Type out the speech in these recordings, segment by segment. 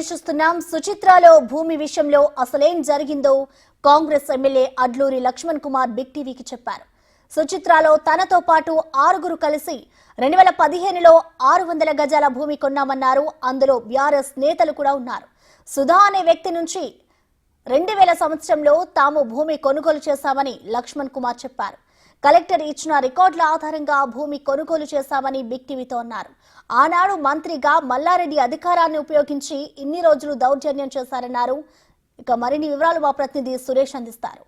చూస్తున్నాం. సుచిత్రాలో భూమి విషయంలో అసలేం జరిగిందో కాంగ్రెస్ ఎమ్మెల్యే అడ్లూరి లక్ష్మణ్ కుమార్ బిగ్ టీవీకి చెప్పారు. సుచిత్రాలో తనతో పాటు 6గురు కలిసి 2015లో 600 గజాల భూమి కొన్నామన్నారు. అందులో బీఆర్ఎస్ నేతలు కూడా ఉన్నారు. సుధా అనే వ్యక్తి నుంచి 2000 సంవత్సరంలో తాము భూమి కొనుగోలు చేశామని లక్ష్మణ్ కుమార్ చెప్పారు. కలెక్టర్ ఇచ్చిన రికార్డుల ఆధారంగా భూమి కొనుగోలు చేశామని బిగ్ టీవీతో అన్నారు. ఆనాడు మంత్రిగా మల్లారెడ్డి అధికారాన్ని ఉపయోగించి ఇన్ని రోజులు దౌర్జన్యం చేశారన్నారు. ఇక మరిన్ని వివరాలు మా ప్రతినిధి సురేష్ అందిస్తారు.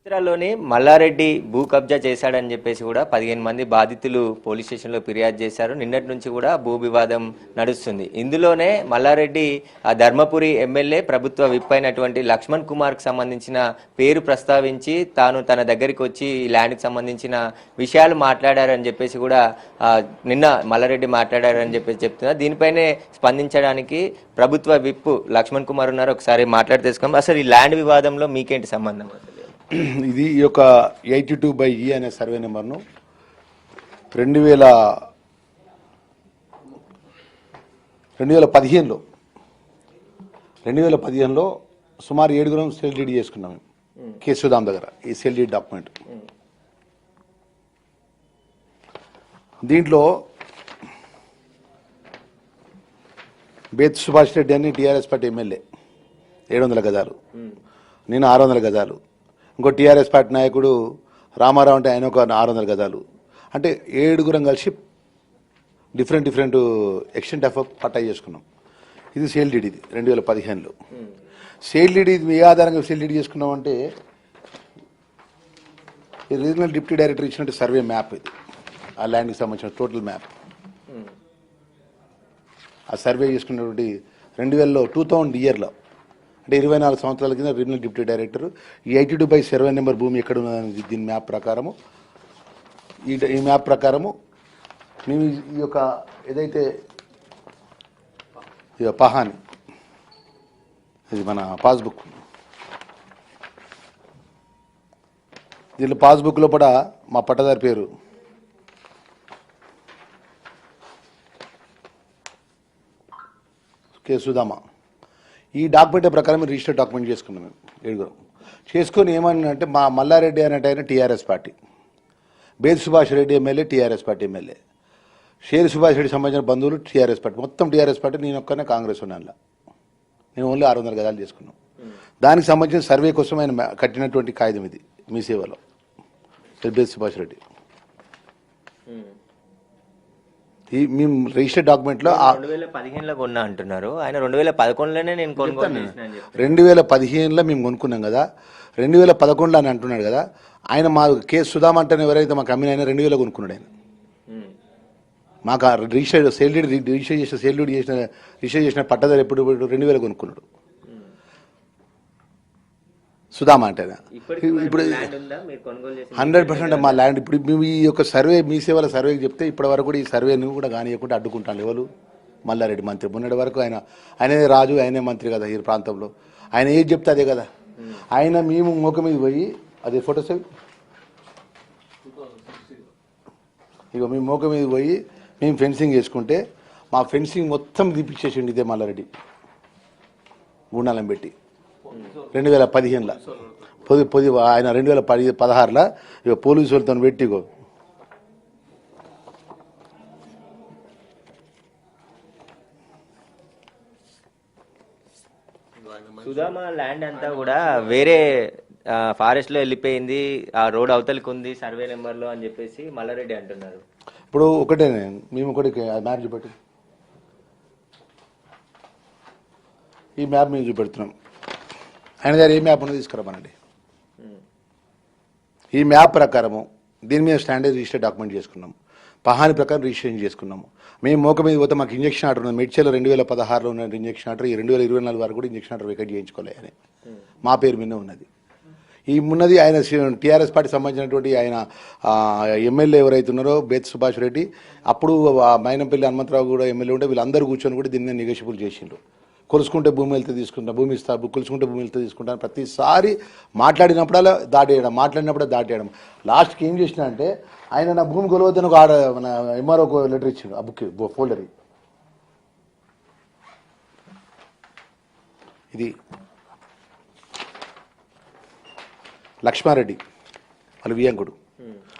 సుచిత్రాలోని మల్లారెడ్డి భూ కబ్జా చేశాడని చెప్పేసి కూడా 15 మంది బాధితులు పోలీస్ స్టేషన్లో ఫిర్యాదు చేశారు. నిన్నటి నుంచి కూడా భూ వివాదం నడుస్తుంది. ఇందులోనే మల్లారెడ్డి ఆ ధర్మపురి ఎమ్మెల్యే ప్రభుత్వ విప్ అయినటువంటి లక్ష్మణ్ కుమార్కి సంబంధించిన పేరు ప్రస్తావించి తాను తన దగ్గరికి వచ్చి ఈ ల్యాండ్కి సంబంధించిన విషయాలు మాట్లాడారని చెప్పేసి కూడా నిన్న మల్లారెడ్డి మాట్లాడారని చెప్పేసి చెప్తున్నారు. దీనిపైనే స్పందించడానికి ప్రభుత్వ విప్ లక్ష్మణ్ కుమార్ ఉన్నారు. ఒకసారి మాట్లాడి తెలుసుకుందాం. అసలు ఈ ల్యాండ్ వివాదంలో మీకేంటి సంబంధం? ఇది ఈ యొక్క 82/E అనే సర్వే నెంబర్ను 2015లో సుమారు 7గురం సెల్ డీడ్ చేసుకున్నాం కేసుదాం దగ్గర. ఈ సెల్ డీడ్ డాక్యుమెంట్ దీంట్లో బేత్ సుభాష్ రెడ్డి అని టీఆర్ఎస్ పార్టీ ఎమ్మెల్యే 700 గజాలు, నేను 600 గజాలు, ఇంకో టీఆర్ఎస్ పార్టీ నాయకుడు రామారావు అంటే ఆయన ఒక 600 గజాలు, అంటే 7గురం కలిసి డిఫరెంట్ ఎక్స్టెంట్ ఆఫ్ పట్టా చేసుకున్నాం. ఇది సేల్ డీడ్. ఇది 2015లో సేల్ డీడ్. ఇది ఏ ఆధారంగా సేల్ డీడ్ చేసుకున్నాం అంటే రీజనల్ డిప్యూటీ డైరెక్టర్ ఇచ్చినట్టు సర్వే మ్యాప్. ఇది ఆ ల్యాండ్కి సంబంధించిన టోటల్ మ్యాప్. ఆ సర్వే చేసుకున్నటువంటి 2000 ఇయర్లో అంటే 24 సంవత్సరాల కింద రీజనల్ డిప్యూటీ డైరెక్టర్ ఈ 82/E సర్వే నెంబర్ భూమి ఎక్కడ ఉన్నదని దీని మ్యాప్ ప్రకారము ఈ మ్యాప్ ప్రకారము మేము ఈ యొక్క ఏదైతే పహాని ఇది మన పాస్బుక్, దీంట్లో పాస్బుక్ లోపల మా పట్టదారి పేరు కె సుధామ. ఈ డాక్యుమెంట్ ప్రకారం రిజిస్టర్ డాక్యుమెంట్ చేసుకున్నాం మేము 7గురం. చేసుకొని ఏమన్నా మా మల్లారెడ్డి అనేటైనా టీఆర్ఎస్ పార్టీ, బేద్ Subhash Reddy MLA TRS party MLA, షేర్ సుభాష్ రెడ్డి సంబంధించిన బంధువులు టీఆర్ఎస్ పార్టీ, మొత్తం టీఆర్ఎస్ పార్టీ. నేను ఒక్కనే కాంగ్రెస్ ఉన్నాను. నేను ఓన్లీ 600 గజాలు చేసుకున్నాం. దానికి సంబంధించిన సర్వే కోసం ఆయన కట్టినటువంటి కాగితం ఇది మీ సేవలో బేద్ సుభాష్ రెడ్డి. ఈ మేము రిజిస్టర్ డాక్యుమెంట్ లో 2015లో కొన్నా అంటున్నారు. ఆయన 2011లోనే నేను కొనుగోలు 2015లో మేము కొనుక్కున్నాం కదా, 2011లో అని అంటున్నాడు కదా. ఆయన మా కేసు సుధామ అంటే ఎవరైతే మాకు అమ్మిన ఆయన 2000 కొనుక్కున్నాడు. ఆయన మాకు రిజిస్టర్ సేల్ డీడ్ రిజిస్టర్ చేసిన పట్టదారు ఎప్పుడు 2000 కొనుక్కున్నాడు సుధామ అంటే. ఇప్పుడు 100% మా ల్యాండ్. ఇప్పుడు మేము ఈ యొక్క సర్వే మీ సేవల సర్వేకి చెప్తే ఇప్పటి వరకు కూడా ఈ సర్వేని కూడా కానియకుండా అడ్డుకుంటాను. ఎవరు? మల్లారెడ్డి మంత్రి. మొన్నటి వరకు ఆయనే రాజు, ఆయనే మంత్రి కదా ఈ ప్రాంతంలో. ఆయన ఏది చెప్తే అదే కదా. ఆయన మేము మోక మీద పోయి అదే ఫోటోస్ ఇక మేము మోక మీద పోయి మేము ఫెన్సింగ్ చేసుకుంటే మా ఫెన్సింగ్ మొత్తం తీపిచ్చేసిండి ఇదే మల్లారెడ్డి గుండాలం పెట్టి 2015లో. పొది ఆయన 2016లో ఇక పోలీసు వాళ్ళతో పెట్టి సుధామ ల్యాండ్ అంతా కూడా వేరే ఫారెస్ట్ లో వెళ్ళిపోయింది, ఆ రోడ్ అవతలికి ఉంది సర్వే నెంబర్ లో అని చెప్పేసి మల్లారెడ్డి అంటున్నారు. ఇప్పుడు ఒకటే మేము ఒకటి మ్యాప్ చూపెట్టి ఈ మ్యాప్ మేము చూపెడుతున్నాం. ఆయన దగ్గర ఏ మ్యాప్ ఉన్నది తీసుకురామనండి. ఈ మ్యాప్ ప్రకారము దీని మీద స్టాండర్డ్ రిజిస్టర్ డాక్యుమెంట్ చేసుకున్నాము. పహాని ప్రకారం రిజిస్ట్రేషన్ చేసుకున్నాము. మేము మోక మీద పోతే మాకు ఇంజక్షన్ ఆర్డర్ ఉంది. మెడ్చల్లో 2016లో ఉన్న ఇంజక్షన్ ఆర్డర్ ఈ 2024 వరకు కూడా ఇంజక్షన్ ఆర్డర్ వెకెట్ చేయించుకోలే అని మా పేరు మీద ఉన్నది. ఈ ఉన్నది ఆయన టీఆర్ఎస్ పార్టీ సంబంధించినటువంటి ఆయన ఎమ్మెల్యే ఎవరైతే ఉన్నారో బేత్ సుభాష్ రెడ్డి, అప్పుడు మైనంపల్లి హనుమంతరావు కూడా ఎమ్మెల్యే ఉంటే వీళ్ళందరూ కూర్చొని కూడా దీన్ని నెగోషియబుల్ చేసిండ్రు. కొలుసుకుంటే భూమి వెళ్తే తీసుకుంటా, భూమి ఇస్తా, కొలుసుకుంటే భూమి వెళ్తే తీసుకుంటాను ప్రతిసారి మాట్లాడినప్పుడల్లా దాటేయడం, మాట్లాడినప్పుడే దాటేయడం. లాస్ట్కి ఏం చేసినా అంటే ఆయన నా భూమి కొలవద్దని ఒక మన ఎంఆర్ఓ లెటర్ ఇచ్చిండు. ఆ బుక్ ఫోల్డర్ ఇది లక్ష్మారెడ్డి వాళ్ళ వియంకుడు.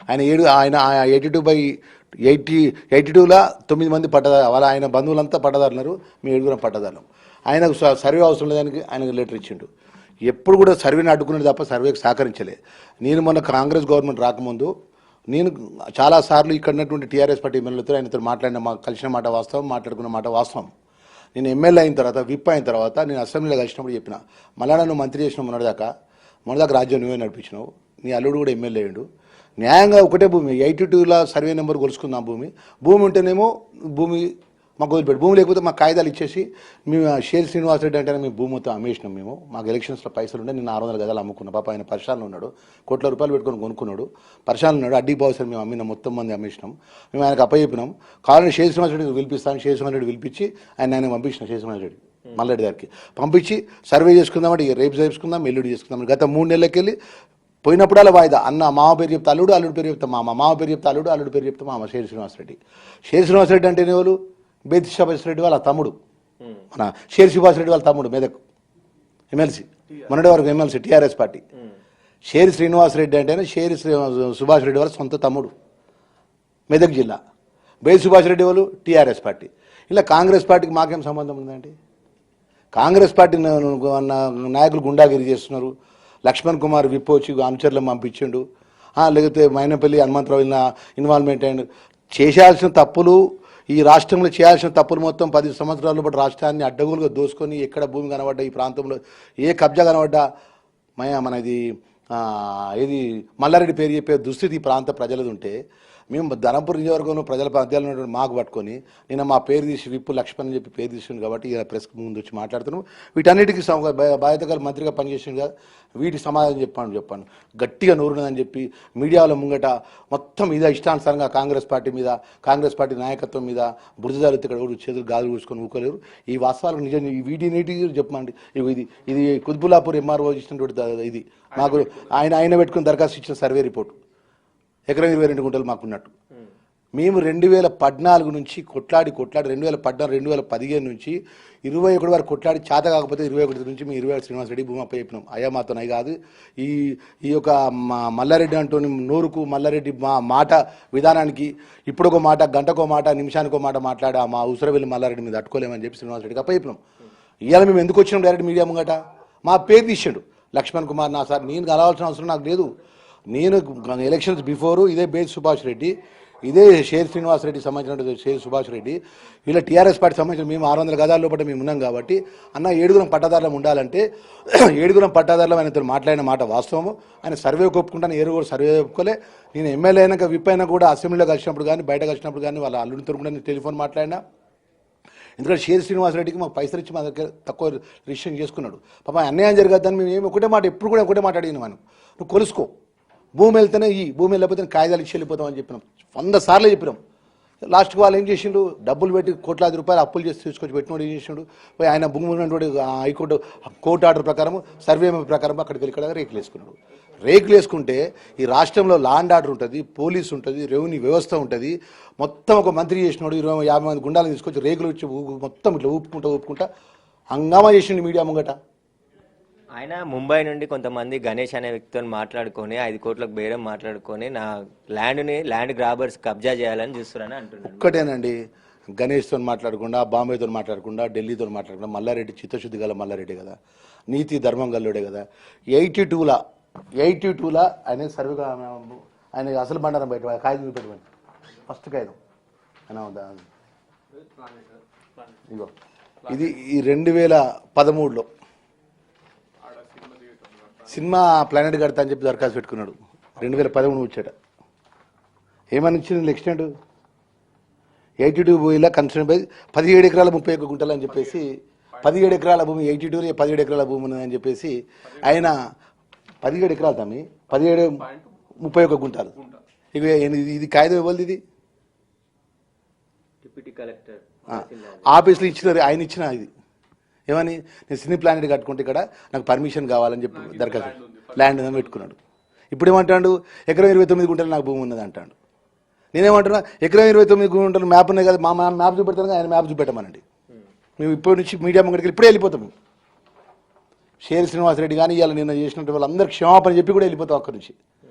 ఆయన 82/82లా 9 మంది పట్టదారు, వాళ్ళ ఆయన బంధువులంతా పట్టదారున్నారు, మేము 7 పట్టదారులం. ఆయనకు సర్వే అవసరం లేదానికి ఆయనకు లెటర్ ఇచ్చిండు. ఎప్పుడు కూడా సర్వేని అడ్డుకునేది తప్ప సర్వేకి సహకరించలే. నేను మొన్న కాంగ్రెస్ గవర్నమెంట్ రాకముందు నేను చాలాసార్లు ఇక్కడ ఉన్నటువంటి టీఆర్ఎస్ పార్టీ ఎమ్మెల్యేలతో ఆయనతో కలిసిన మాట వాస్తవం, మాట్లాడుకున్న మాట వాస్తవం. నేను ఎమ్మెల్యే అయిన తర్వాత, విప్ అయిన తర్వాత నేను అసెంబ్లీలో కలిసినప్పుడు చెప్పిన, మళ్ళా నన్ను మంత్రి చేసిన మొన్నదాకా రాజ్యం నువ్వే నడిపించినావు, నీ అల్లుడు కూడా ఎమ్మెల్యే అయ్యాడు, న్యాయంగా ఒకటే భూమి 82లా సర్వే నెంబర్ కొలుసుకుందాం. భూమి ఉంటేనేమో భూమి మాకు వదిలిపెట్టు, భూమి లేకపోతే మాకు కాగితాలు ఇచ్చేసి మేము షేర్ శ్రీనివాసరెడ్డి అంటేనే మేము భూమి మొత్తం అమ్మేసినాం. మాకు ఎలక్షన్స్లో పైసలు ఉంటే నేను 600 గదాలు అమ్ముకున్నా. పాప ఆయన పరిశాలను ఉన్నాడు, కోట్ల రూపాయలు పెట్టుకొని కొనుక్కున్నాడు, పరిశాలను ఉన్నాడు, అడ్డీ బావసరి మేము అమ్మినాం, మొత్తం మంది అమ్మేసినాం. మేము ఆయనకు అప్పచెప్పినాం. కావాలని షేర్ శ్రీనివాసరెడ్డి పిలిపిస్తాను, షేర్ శ్రీనివాసరెడ్డి పిలిపించి ఆయన పంపించిన షేర్ శ్రీనివాసరెడ్డి మల్లారెడ్డి గారికి పంపించి సర్వే చేసుకుందామంటే రేపు చేసుకుందాం, ఎల్లుడి చేసుకుందాం. గత 3 నెలలకెళ్ళి పోయినప్పుడల్లా వాయిదా. అన్న మామ పేరు చెప్తే అల్లుడు, అల్లుడు పేరు చెప్తే మామ పేరు చెప్తే అల్లుడు, అల్లుడు పేరు చెప్తే మామ. షేర్ శ్రీనివాసరెడ్డి అంటే ఎవరు? బేతి రెడ్డి వాళ్ళ తమ్ముడు, మన షేర్ రెడ్డి వాళ్ళ తమ్ముడు, మెదక్ ఎమ్మెల్సీ, మొన్నటి వరకు MLC TRS party. Sher Srinivasa Reddy అంటేనే షేర్ సుభాష్ రెడ్డి వాళ్ళ సొంత తమ్ముడు, మెదక్ జిల్లా. బేతి రెడ్డి వాళ్ళు టీఆర్ఎస్ పార్టీ. ఇలా కాంగ్రెస్ పార్టీకి మాకేం సంబంధం ఉందండి? కాంగ్రెస్ పార్టీ నాయకులు గుండాగిరి చేస్తున్నారు. లక్ష్మణ్ కుమార్ విప్ వచ్చి అనుచరులను పంపించిండు, లేకపోతే మైనపల్లి హనుమంతరావు ఇన్వాల్వ్మెంట్ అయ్యిండు. చేయాల్సిన తప్పులు, ఈ రాష్ట్రంలో చేయాల్సిన తప్పులు మొత్తం 10 సంవత్సరాల పాటు రాష్ట్రాన్ని అడ్డగోలుగా దోసుకొని ఎక్కడ భూమి కనబడ్డా, ఈ ప్రాంతంలో ఏ కబ్జా కనబడ్డా మనది ఏది మల్లారెడ్డి పేరు చెప్పే దుస్థితి ఈ ప్రాంత ప్రజలది ఉంటే, మేము ధర్మపురి నియోజకవర్గంలో ప్రజల మధ్యలో ఉన్నటువంటి మాకు పట్టుకొని నేను మా పేరు తీసి విప్పు లక్ష్మణ్ అని చెప్పి పేరు తీసింది కాబట్టి ఇలా ప్రెస్ ముందు వచ్చి మాట్లాడుతున్నాం. వీటన్నిటికీ బాధ్యత గల మంత్రిగా పనిచేసింది కదా, వీటి సమాధానం చెప్పాను. గట్టిగా నూరునదని చెప్పి మీడియాలో ముంగట మొత్తం ఇదే ఇష్టానుసారంగా కాంగ్రెస్ పార్టీ మీద, కాంగ్రెస్ పార్టీ నాయకత్వం మీద బురదజాలు ఇక్కడ చేతులు గాజులు కూసుకొని ఊకోలేరు. ఈ వాస్తవాలకు నిజం వీటిని చెప్పమండి. ఇది కుత్బుల్లాపూర్ ఎంఆర్ఓ ఇచ్చినటువంటి ఇది మాకు ఆయన పెట్టుకుని దరఖాస్తు ఇచ్చిన సర్వే రిపోర్టు. ఎకరం 22 గుంటలు మాకున్నట్టు. మేము 2014 నుంచి కొట్లాడి 2014, 2015 నుంచి 21 వరకు కొట్లాడి చేత కాకపోతే 21 నుంచి మేము 21 శ్రీనివాసరెడ్డి భూమి అప్ప చెప్పినాం. అయ్యా మాతో అయి కాదు, ఈ యొక్క మల్లారెడ్డి అంటూ నోరుకు మల్లారెడ్డి మాట విధానానికి ఇప్పుడు ఒక మాట, గంటకో మాట, నిమిషానికో మాట మాట్లాడా మా ఉసరవెల్లి మల్లారెడ్డి మీద తట్టుకోలేమని చెప్పి శ్రీనివాసరెడ్డికి అప్ప చెప్పినాం. ఇవాళ మేము ఎందుకు వచ్చినాం డైరెక్ట్ మీడియా ముంగట? మా పేరు తీసిండు లక్ష్మణ్ కుమార్. నా సార్ నేను కలవాల్సిన అవసరం నాకు లేదు. నేను ఎలక్షన్స్ బిఫోరు ఇదే బేస్ సుభాష్ రెడ్డి, ఇదే షేర్ శ్రీనివాసరెడ్డి సంబంధించిన షేర్ సుభాష్ రెడ్డి, వీళ్ళ టీఆర్ఎస్ పార్టీ సంబంధించిన మేము 600 గదాల లోపల మేము ఉన్నాం కాబట్టి అన్న 7 పట్టాదారులం ఉండాలంటే 7 పట్టాదారులం ఆయనతో మాట్లాడిన మాట వాస్తవము. ఆయన సర్వే ఒప్పుకుంటాను, కూడా సర్వే ఒప్పుకోలే. నేను ఎమ్మెల్యే అయినాక విప్ అయినా కూడా అసెంబ్లీలో కలిసినప్పుడు కానీ బయట కలిసినప్పుడు కానీ వాళ్ళ అల్లుడితో కూడా నేను టెలిఫోన్ మాట్లాడినా. ఎందుకంటే షేర్ శ్రీనివాసరెడ్డికి మాకు పైసలు ఇచ్చి మా దగ్గర తక్కువ రిజిస్ట్రేషన్ చేసుకున్నాడు. పాప అన్యాయం జరగద్దని మేము ఒకటే మాట, ఎప్పుడు కూడా ఒకటే మాట అడిగిన మనం, నువ్వు కొలుసుకో, భూమి వెళ్తేనే భూమి వెళ్ళకపోతే కాగితాలు ఇచ్చి వెళ్ళిపోతామని చెప్పినాం. 100 సార్లు చెప్పినాం. లాస్ట్కి వాళ్ళు ఏం చేసిండు, డబ్బులు పెట్టి కోట్లాది రూపాయలు అప్పులు చేసి తీసుకొచ్చి పెట్టినోడు ఏం చేసిండు, పోయి ఆయన భూమి ఉన్నటువంటి హైకోర్టు కోర్టు ఆర్డర్ ప్రకారం సర్వే ప్రకారం అక్కడికి వెళ్ళి ఇక్కడ రేకులు వేసుకున్నాడు. రేకులు వేసుకుంటే ఈ రాష్ట్రంలో లా అండ్ ఆర్డర్ ఉంటుంది, పోలీసు ఉంటుంది, రెవెన్యూ వ్యవస్థ ఉంటుంది. మొత్తం ఒక మంత్రి చేసినాడు 20-50 మంది గుండాలను తీసుకొచ్చి రేకులు వచ్చి మొత్తం ఇట్లా ఊపుకుంటా హంగామా చేసిండు మీడియా ముంగట. ఆయన ముంబై నుండి కొంతమంది గణేష్ అనే వ్యక్తితో మాట్లాడుకొని 5 కోట్లకు బేరం మాట్లాడుకొని నా ల్యాండ్ గ్రాబర్స్ కబ్జా చేయాలని చూస్తున్నారని అంటున్నారు. ఒక్కటేనండి, గణేష్తో మాట్లాడకుండా, బాంబేతో మాట్లాడకుండా, ఢిల్లీతో మాట్లాడకుండా, మల్లారెడ్డి చిత్తశుద్ధి గల మల్లారెడ్డి కదా, నీతి ధర్మం గల్లుడే కదా. 82లా ఆయన సర్వేగా ఆయన అసలు బండారం బయట కాగితం చూపెట్టమని ఫస్ట్ కాగితం అయినా ఉందా ఇగో ఇది ఈ 2013లో సినిమా ప్లానెట్ కడతా అని చెప్పి దరఖాస్తు పెట్టుకున్నాడు. 2013 వచ్చాట. ఏమని ఇచ్చింది నెక్స్ట్ 82 భూమిలో కన్స్ట్రక్షన్ బై 17 ఎకరాల 31 గుంటలు అని చెప్పేసి 17 ఎకరాల భూమి 82 17 ఎకరాల భూమి ఉన్నదని చెప్పేసి ఆయన 17 ఎకరాలు తమ్మి 31 గుంటలు. ఇక ఇది కాగితం ఇవ్వాలి. ఇది డిప్యూటీ కలెక్టర్ ఆఫీస్లో ఇచ్చినారు, ఆయన ఇచ్చిన ఇది ఏమని, నేను సినీ ప్లానెట్ కట్టుకుంటే ఇక్కడ నాకు పర్మిషన్ కావాలని చెప్పి దరఖాస్తు ల్యాండ్ ఉందని పెట్టుకున్నాడు. ఇప్పుడు ఏమంటాడు, ఎకరం 29 గుంటలు నాకు భూమి ఉన్నది అంటాడు. నేనేమంటున్నా, ఎకరం 29 గుంటలు మ్యాప్ ఉన్నాయి కదా, మా మ్యాప్ చూపెడతాను, ఆయన మ్యాప్ చూపెట్టమనండి. మేము ఇప్పటి నుంచి మీడియా ముంగడికి ఇప్పుడే వెళ్ళిపోతాము. షేర్ శ్రీనివాసరెడ్డి కానీ ఇవాళ నిన్న చేసినట్టు వాళ్ళందరికీ క్షమాపణ చెప్పి కూడా వెళ్ళిపోతాం అక్కడి నుంచి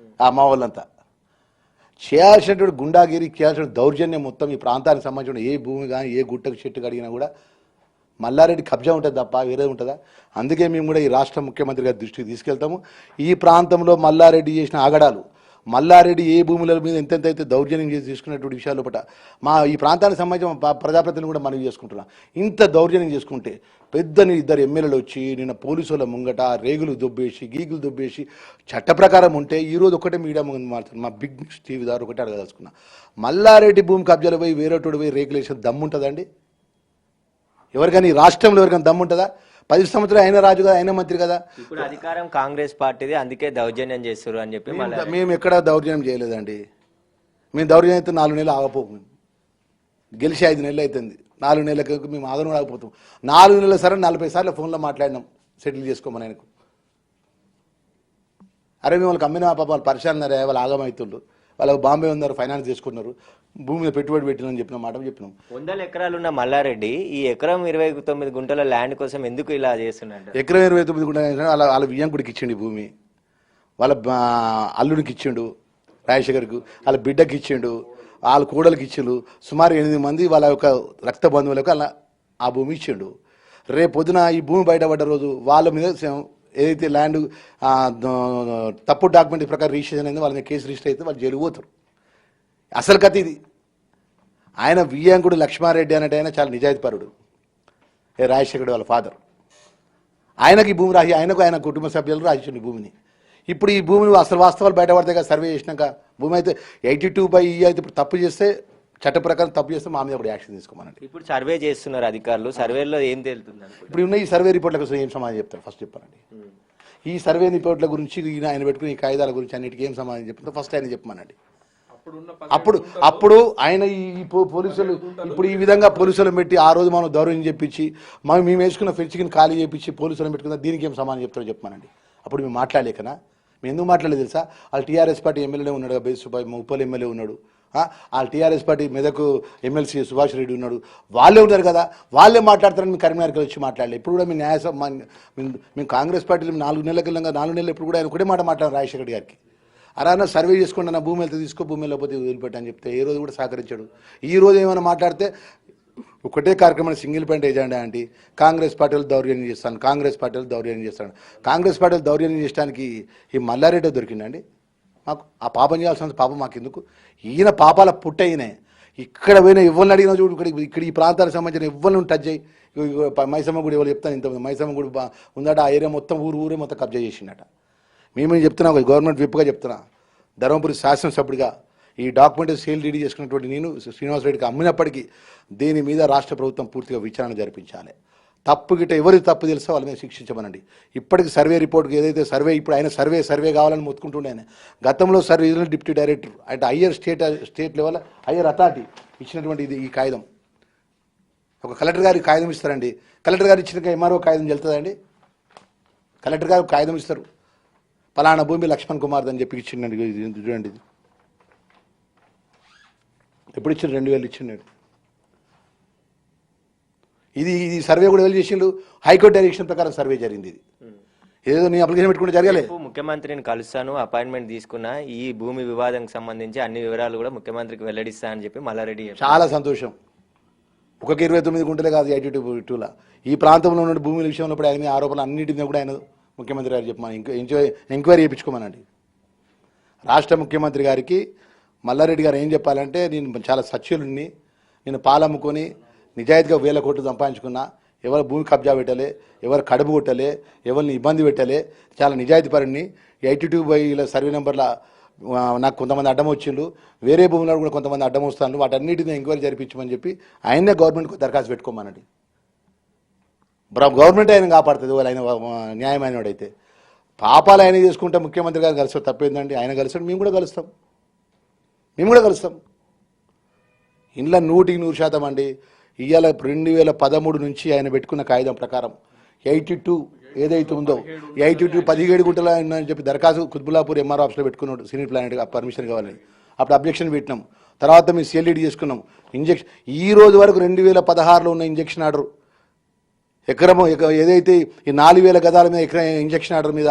మా వాళ్ళంతా. చేయాల్సినటువంటి గుండాగిరి, చేయాల్సిన దౌర్జన్యం మొత్తం ఈ ప్రాంతానికి సంబంధించిన ఏ భూమి కానీ ఏ గుట్టకు చెట్టు కడిగినా కూడా మల్లారెడ్డి కబ్జా ఉంటుంది తప్ప వేరే ఉంటుందా? అందుకే మేము కూడా ఈ రాష్ట్ర ముఖ్యమంత్రి గారి దృష్టికి తీసుకెళ్తాము. ఈ ప్రాంతంలో మల్లారెడ్డి చేసిన ఆగడాలు, మల్లారెడ్డి ఏ భూముల మీద ఎంతెంత అయితే దౌర్జన్యం చేసి తీసుకున్నటువంటి విషయాలు పట్ల మా ఈ ప్రాంతానికి సంబంధించిన ప్రజాప్రతినిధులు కూడా మనవి చేసుకుంటున్నాం. ఇంత దౌర్జన్యం చేసుకుంటే పెద్దని 2 ఎమ్మెల్యేలు వచ్చి నిన్న పోలీసుల ముంగట రేగులు దొబ్బేసి గీగులు దొబ్బేసి చట్ట ప్రకారం ఉంటే ఈరోజు ఒకటే మీడియా ముందు మారుతుంది. మా బిగ్ టీవీ ద్వారా ఒకటే అడగదలుచుకున్నా, మల్లారెడ్డి భూమి కబ్జాలు పోయి వేరేటోడు పోయి రేగులేషన్ దమ్ముంటుందండి? ఎవరికైనా ఈ రాష్ట్రంలో ఎవరికైనా దమ్ముంటుందా? 10 సంవత్సరాలు ఆయన రాజు కదా, ఆయన మంత్రి కదా. ఇప్పుడు అధికారం కాంగ్రెస్ పార్టీది, అందుకే దౌర్జన్యం చేస్తారు అని చెప్పి మేము ఎక్కడ దౌర్జన్యం చేయలేదండి. మేము దౌర్జన్యం అయితే 4 నెలలు ఆగపోము. గెలిచి 5 నెలలు అవుతుంది. 4 నెలలకు మేము ఆగను ఆగిపోతాం. 4 నెలల సరే 40 సార్లు ఫోన్లో మాట్లాడినాం సెటిల్ చేసుకోమని ఆయనకు. అరే మేము వాళ్ళకి అమ్మిన పాప వాళ్ళు పరిశాలన్నారే, వాళ్ళు ఆగమవుతుండ్రు, వాళ్ళకి బాంబే ఉన్నారు, ఫైనాన్స్ చేసుకున్నారు, భూమి మీద పెట్టుబడి పెట్టినని చెప్పిన మాట చెప్పినాం. 100 ఎకరాలు ఉన్న మల్లారెడ్డి ఈ ఎకరం 29 గుంటల ల్యాండ్ కోసం ఎందుకు ఇలా చేస్తున్నాడు? ఎకరం 29 గుంటలు వాళ్ళ వియ్యంకుడికి ఇచ్చిండు భూమి, వాళ్ళ అల్లుడికి ఇచ్చిండు రాజశేఖర్కు, వాళ్ళ బిడ్డకి ఇచ్చిండు, వాళ్ళ కూడలికి ఇచ్చిండు. సుమారు 8 మంది వాళ్ళ యొక్క రక్త బంధువులకు అలా ఆ భూమి ఇచ్చిండు. రేపు పొద్దున ఈ భూమి బయటపడ్డ రోజు వాళ్ళ మీద ఏదైతే ల్యాండ్ తప్పుడు డాక్యుమెంట్ ప్రకారం రిజిస్ట్రేషన్ అయింది, వాళ్ళ మీద కేసు రిజిస్టర్ అయితే వాళ్ళు జైలుకు పోతారు. అసలు కథ ఇది. ఆయన వియ్యంకుడు లక్ష్మారెడ్డి అనేట ఆయన చాలా నిజాయితీపరుడు, రాజశేఖరుడు వాళ్ళ ఫాదర్. ఆయనకి ఈ భూమి రాసి ఆయనకు ఆయన కుటుంబ సభ్యులు రాసిచ్చిండు భూమిని. ఇప్పుడు ఈ భూమిని అసలు వాస్తవాలు బయటపడతాయి కదా, సర్వే చేసినాక భూమి అయితే 82/E అయితే ఇప్పుడు తప్పు చేస్తే చట్ట ప్రకారం తప్పు చేస్తే మా మీద కూడా యాక్షన్ తీసుకోమనండి. ఇప్పుడు సర్వే చేస్తున్నారు అధికారులు, సర్వేలో ఏం తేలుతుంది? ఇప్పుడు ఉన్న ఈ సర్వే రిపోర్ట్ల కోసం ఏం సమాధానం చెప్తారు ఫస్ట్ చెప్పానండి. ఈ సర్వే రిపోర్ట్ల గురించి ఆయన పెట్టుకుని ఈ కాయిదాల గురించి అన్నిటికీ ఏం సమాధానం చెప్తారు ఫస్ట్ ఆయన చెప్పమనండి. అప్పుడు ఆయన ఈ పోలీసులు ఇప్పుడు ఈ విధంగా పోలీసులను పెట్టి ఆ రోజు మనం దౌర్యం చెప్పించి మేము వేసుకున్న ఫెన్సింగ్ని ఖాళీ చేయించి పోలీసులను పెట్టుకున్న దీనికి ఏం సమాధానం చెప్తారో చెప్పమనండి. అప్పుడు మేము మాట్లాడలేకనా? మేము ఎందుకు మాట్లాడలేదు తెలుసా? వాళ్ళు టీఆర్ఎస్ పార్టీ ఎమ్మెల్యే ఉన్నాడు, బేస్ ఉప్పల్ ఎమ్మెల్యే ఉన్నాడు, వాళ్ళ TRS party Medak MLC Subhash Reddy ఉన్నాడు, వాళ్ళే ఉన్నారు కదా, వాళ్ళే మాట్లాడతారని మీ కరీంనగర్కి వచ్చి మాట్లాడలేదు. ఇప్పుడు కూడా మీ మేము కాంగ్రెస్ పార్టీలో 4 నెలల కింద 4 నెలలు ఇప్పుడు కూడా ఆయన ఒకటే మాట మాట్లాడారు రాజశేఖర్ రెడ్డి గారికి. అరానా సర్వే చేసుకుంటే నా భూమి వెళ్తే తీసుకో, భూమి వెళ్ళకపోతే వదిలిపెట్టని చెప్తే ఏ రోజు కూడా సహకరించాడు. ఈ రోజు ఏమైనా మాట్లాడితే ఒకటే కార్యక్రమం సింగిల్ పాయింట్ ఏజెండా అంటే కాంగ్రెస్ పార్టీలు దౌర్జన్యం చేస్తాను, కాంగ్రెస్ పార్టీలు దౌర్జన్యం చేస్తాను. కాంగ్రెస్ పార్టీలు దౌర్జన్యం చేయడానికి ఈ మల్లారెడ్డి దొరికిందండి మాకు. ఆ పాపం చేయాల్సిన పాపం మాకు ఎందుకు? ఈయన పాపాల పుట్ట ఈయనే. ఇక్కడ పోయినా ఎవరిని అడిగినా చూడు, ఇక్కడ ఈ ప్రాంతానికి సంబంధించిన ఎవరిని టచ్ అయ్యి మైసమ్మ గుడి ఎవరు చెప్తాను, ఇంత మైసమ్మ గుడి ఉందట, ఆ ఏరియా మొత్తం ఊరే మొత్తం కబ్జా చేసిండట. మేమేం చెప్తున్నా, ఒక గవర్నమెంట్ విప్గా చెప్తున్నా, ధర్మపురి శాసనసభ్యుడిగా ఈ డాక్యుమెంట్ సేల్ డీడీ చేసుకున్నటువంటి నేను శ్రీనివాసరెడ్డికి అమ్మినప్పటికీ దీని మీద రాష్ట్ర ప్రభుత్వం పూర్తిగా విచారణ జరిపించాలి. తప్పు గిట్ట ఎవరికి తప్పు తెలుసో వాళ్ళ మీద శిక్షించమనండి. ఇప్పటికి సర్వే రిపోర్ట్కి ఏదైతే సర్వే ఇప్పుడు ఆయన సర్వే కావాలని మొత్తుకుంటుండే ఆయన. గతంలో రీజనల్ డిప్యూటీ డైరెక్టర్ అంటే higher state level higher authority ఇచ్చినటువంటి ఇది ఈ కాగితం. ఒక కలెక్టర్ గారికి కాగితం ఇస్తారండి, కలెక్టర్ గారు ఇచ్చిన ఎంఆర్ఓ కాగితం చెల్తుందండి? కలెక్టర్ గారు కాగితం ఇస్తారు, పలానా భూమి లక్ష్మణ్ కుమార్ అని చెప్పి ఇచ్చిండండి. చూడండి, ఇది ఎప్పుడు ఇచ్చిండు? 2000 ఇచ్చిండు. ఇది సర్వే కూడా ఎవరు చేసిండు? హైకోర్టు డైరెక్షన్ ప్రకారం సర్వే జరిగింది. ఇది ఏదో నీ అప్లికేషన్ పెట్టుకుంటే జరగాలి. ముఖ్యమంత్రిని కలుస్తాను, అపాయింట్మెంట్ తీసుకున్నా, ఈ భూమి వివాదానికి సంబంధించి అన్ని వివరాలు కూడా ముఖ్యమంత్రికి వెల్లడిస్తా అని చెప్పి మల్లారెడ్డి. చాలా సంతోషం. ఒక 29 గుంటలే కాదు, 82లా ఈ ప్రాంతంలో ఉన్న భూముల విషయంలో కూడా ఆయన ఆరోపణలు అన్నింటి మీద కూడా ఆయన ముఖ్యమంత్రి గారు చెప్పమని ఎంక్వైరీ చేయించుకోమనండి. రాష్ట్ర ముఖ్యమంత్రి గారికి మల్లారెడ్డి గారు ఏం చెప్పాలంటే, నేను చాలా సచ్యులుని, నేను పాలమ్ముకొని నిజాయితీగా 1000 కోట్లు సంపాదించుకున్నా, ఎవరు భూమి కబ్జా పెట్టలే, ఎవరు కడుపు కొట్టలే, ఎవరిని ఇబ్బంది పెట్టలే, చాలా నిజాయితీపరుని. 82/ఇలా సర్వే నెంబర్ల నాకు కొంతమంది అడ్డం వచ్చిండ్రు, వేరే భూములలో కూడా కొంతమంది అడ్డం వస్తాను, వాటన్నిటిని ఎంక్వైరీ జరిపించమని చెప్పి ఆయనే గవర్నమెంట్కు దరఖాస్తు పెట్టుకోమనండి. గవర్నమెంట్ ఆయన కాపాడుతుంది, వాళ్ళు ఆయన న్యాయమైన వాడైతే. పాపాలు ఆయన చేసుకుంటే ముఖ్యమంత్రి గారు కలిసి తప్పేందండి? ఆయన కలిసాడు, మేము కూడా కలుస్తాం. ఇంట్లో 100% అండి. ఇవాళ 2013 నుంచి ఆయన పెట్టుకున్న కాగితం ప్రకారం 82 ఏదైతే ఉందో 82 17 గుంటలు అని చెప్పి దరఖాస్తు కుత్బుల్లాపూర్ ఎంఆర్ ఆఫీస్లో పెట్టుకున్నాడు. సీనియర్ ప్లానెట్ పర్మిషన్ కావాలని అప్పుడు అబ్జెక్షన్ పెట్టినాం. తర్వాత మేము సిఎల్ఈడి చేసుకున్నాం. ఈ రోజు వరకు 2016లో ఉన్న ఇంజక్షన్ ఆర్డర్ ఎకరము ఏదైతే ఈ 4,000 గదాల మీద ఎకరం ఇంజక్షన్ ఆర్డర్ మీద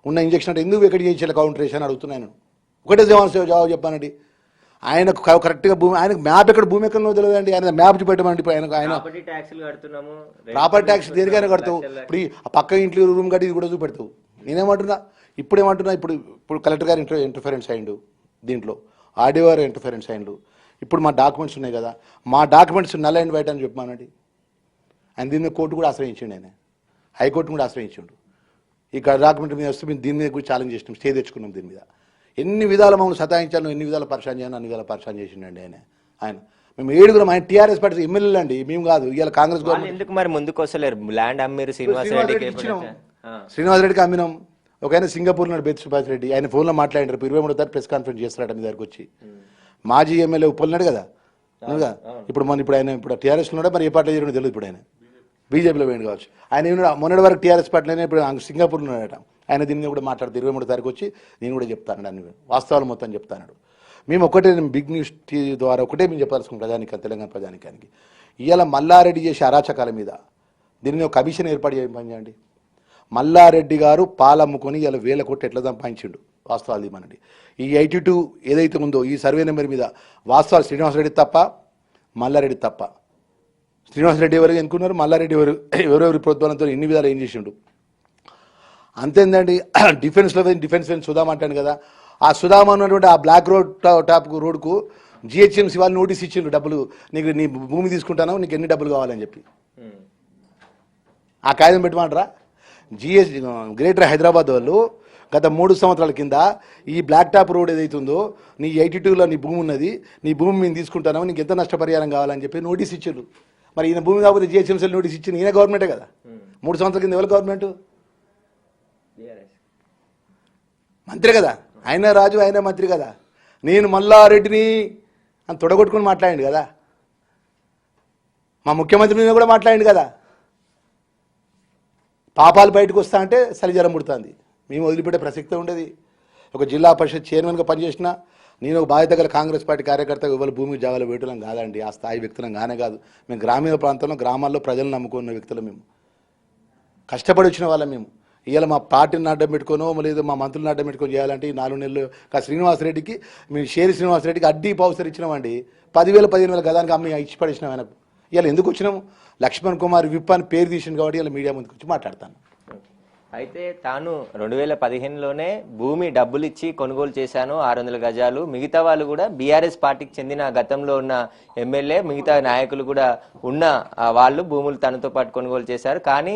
ఉన్న ఇంజక్షన్ ఆర్డర్ ఎందుకు వెకెట్ చేయించాలి కౌంటర్ వేసి అని అడుగుతున్నాను. ఒకటే జవాబు చెప్పానండి. ఆయనకు కరెక్ట్గా భూమి, ఆయనకు మ్యాప్ ఎక్కడ భూమి ఎక్కడో తెలియదండి. ఆయన మ్యాప్ చూపెట్టమండి. ఇప్పుడు ఆయన ప్రాపర్టీ ట్యాక్స్ దేనికైనా కడతావు. ఇప్పుడు ఆ పక్క ఇంట్లో రూమ్ కట్టి ఇది కూడా చూపెడతావు. నేనేమంటున్నా ఇప్పుడు కలెక్టర్ గారు ఇంటర్ఫరెన్స్ అయ్యిండు దీంట్లో, ఆర్డీఓ గారు ఇంటర్ఫరెన్స్ అయ్యిండు. ఇప్పుడు మా డాక్యుమెంట్స్ ఉన్నాయి కదా, మా డాక్యుమెంట్స్ నల్ అండ్ వైట్ అని చెప్పమానండి. ఆయన దీని మీద కోర్టు కూడా ఆశ్రయించండి, ఆయన హైకోర్టు కూడా ఆశ్రయించండు. ఈ డాక్యుమెంట్ మీద వస్తే మేము దీని మీద కూడా ఛాలెంజ్ చేసినాం, స్టే తెచ్చుకున్నాం. దీని మీద ఎన్ని విధాలు మమ్మల్ని సతాయించాను, ఎన్ని విధాలు పరిశాన్ చేయాలి, అన్ని విధాలు పరిశాన్ చేసిండండి ఆయన. మేము 7 ఆయన టీఆర్ఎస్ పార్టీ ఎమ్మెల్యేలు అండి, మేము కాదు. ఇవాళ కాంగ్రెస్ గవర్నమెంట్ ఎందుకు మరి ముందుకు వస్తలేరు? ల్యాండ్ అమ్మిరు శ్రీనివాసరెడ్డికి అమ్మినాం. ఒక ఆయన సింగపూర్ నాడు బెత్ సుభాష్ రెడ్డి, ఆయన ఫోన్లో మాట్లాడారు. 23 తారీఖు ప్రెస్ కాన్ఫరెన్స్ చేస్తారట మీ దగ్గరకు వచ్చి. మాజీ ఎమ్మెల్యే ఉప్పలనాడు కదా, ఇప్పుడు ఆయన ఇప్పుడు టీఆర్ఎస్ ఉన్నాడో మరి ఏ పార్టీలో చేయడం తెలియదు. ఇప్పుడు ఆయన బీజేపీలో పోయింది కావచ్చు. ఆయన మొన్నటి వరకు టీఆర్ఎస్ పార్టీలోనే, ఇప్పుడు సింగపూర్లో ఉన్నాడట. ఆయన దీని మీద కూడా మాట్లాడుతూ 23 తారీఖు వచ్చి నేను కూడా చెప్తాను, అన్ని వాస్తవాలు మొత్తం చెప్తాను. మేము ఒకటే బిగ్ న్యూస్ టీవీ ద్వారా ఒకటే మేము చెప్పాల్సుకున్నాం ప్రజానికి, తెలంగాణ ప్రజానికానికి. ఇవాళ మల్లారెడ్డి చేసే అరాచకాల మీద దీని మీద ఒక కమిషన్ ఏర్పాటు చేయండి. మల్లారెడ్డి గారు పాలమ్ముకొని ఇలా 1,000 కోట్లు ఎట్లా సంపాదించిండు, వాస్తవాలు ఇవ్వనండి. ఈ 82 ఏదైతే ఉందో ఈ సర్వే నెంబర్ మీద వాస్తవాలు శ్రీనివాసరెడ్డి తప్ప, మల్లారెడ్డి తప్ప. శ్రీనివాసరెడ్డి ఎవరు ఎన్నుకున్నారు, మల్లారెడ్డి ఎవరెవరి ప్రోత్సాహంతో ఎన్ని విధాలు ఏం చేసిండు అంతేందండి. డిఫెన్స్లో డిఫెన్స్ సుధామ అంటాను కదా, ఆ సుధామ ఉన్నటువంటి ఆ బ్లాక్ రోడ్కు జిహెచ్ఎంసీ వాళ్ళు నోటీస్ ఇచ్చిండు, డబ్బులు నీకు నీ భూమి తీసుకుంటాను, నీకు ఎన్ని డబ్బులు కావాలని చెప్పి. ఆ కాగితం పెట్టమంటారా? గ్రేటర్ హైదరాబాద్ వాళ్ళు గత 3 సంవత్సరాల కింద ఈ బ్లాక్ టాప్ రోడ్ ఏదైతుందో నీ 82లో నీ భూమి ఉన్నది, నీ భూమి మేము తీసుకుంటాను, నీకు ఎంత నష్టపరిహారం కావాలని చెప్పి నోటీస్ ఇచ్చారు. మరి ఈయన భూమి కాకపోతే జిహెచ్ఎంసీ నోటీస్ ఇచ్చింది ఈయన గవర్నమెంటే కదా. 3 సంవత్సరాల కింద ఎవరు గవర్నమెంట్? మంత్రి కదా ఆయన, రాజు ఆయన మంత్రి కదా. నేను మల్లారెడ్డిని అని తొడగొట్టుకుని మాట్లాడిండు కదా, మా ముఖ్యమంత్రి మీద కూడా మాట్లాడిండు కదా. పాపాలు బయటకు వస్తా అంటే చలిజ్వరం పుడుతుంది. మేము వదిలిపెట్టే ప్రసక్తే ఉండేది. ఒక జిల్లా పరిషత్ చైర్మన్గా పనిచేసిన నేను ఒక బాధ్యత గల కాంగ్రెస్ పార్టీ కార్యకర్తగా ఇవాళ భూమి జాగాలో వేయటం కాదండి, ఆ స్థాయి వ్యక్తులం కానే కాదు. మేము గ్రామీణ ప్రాంతంలో గ్రామాల్లో ప్రజలను నమ్ముకున్న వ్యక్తులు, మేము కష్టపడి వచ్చిన వాళ్ళం. మేము ఇవాళ మా పార్టీని అడ్డం పెట్టుకోనో లేదు మా మంత్రులను అడ్డం పెట్టుకొని చేయాలంటే ఈ 4 నెలలు శ్రీనివాసరెడ్డికి మేము శ్రీనివాసరెడ్డికి అడ్డీ పౌసర్ ఇచ్చినామండి. 10,000 15,000 గదానికి అమ్మి ఇచ్చి పడేసినాం ఆయనకు. ఇవాళ ఎందుకు వచ్చినాము? లక్ష్మణ్ కుమార్ విప్ అని పేరు తీసింది కాబట్టి ఇలా మీడియా ముందుకు వచ్చి మాట్లాడతాను. అయితే తాను 2015లోనే భూమి డబ్బులు ఇచ్చి కొనుగోలు చేశాను 600 గజాలు. మిగతా వాళ్ళు కూడా బీఆర్ఎస్ పార్టీకి చెందిన గతంలో ఉన్న ఎమ్మెల్యే, మిగతా నాయకులు కూడా ఉన్న వాళ్ళు భూములు తనతో పాటు కొనుగోలు చేశారు. కానీ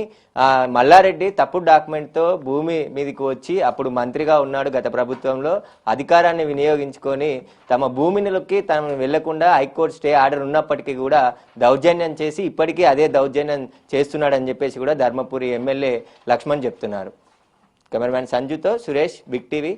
మల్లారెడ్డి తప్పుడు డాక్యుమెంట్తో భూమి మీదకి వచ్చి అప్పుడు మంత్రిగా ఉన్నాడు గత ప్రభుత్వంలో, అధికారాన్ని వినియోగించుకొని తమ భూమిలోకి తను వెళ్లకుండా హైకోర్టు స్టే ఆర్డర్ ఉన్నప్పటికీ కూడా దౌర్జన్యం చేసి ఇప్పటికీ అదే దౌర్జన్యం చేస్తున్నాడని చెప్పేసి కూడా ధర్మపురి ఎమ్మెల్యే లక్ష్మణ్ చెప్తున్నారు. కెమెరామ్యాన్ సంజుతో సురేష్, బిగ్ టీవీ.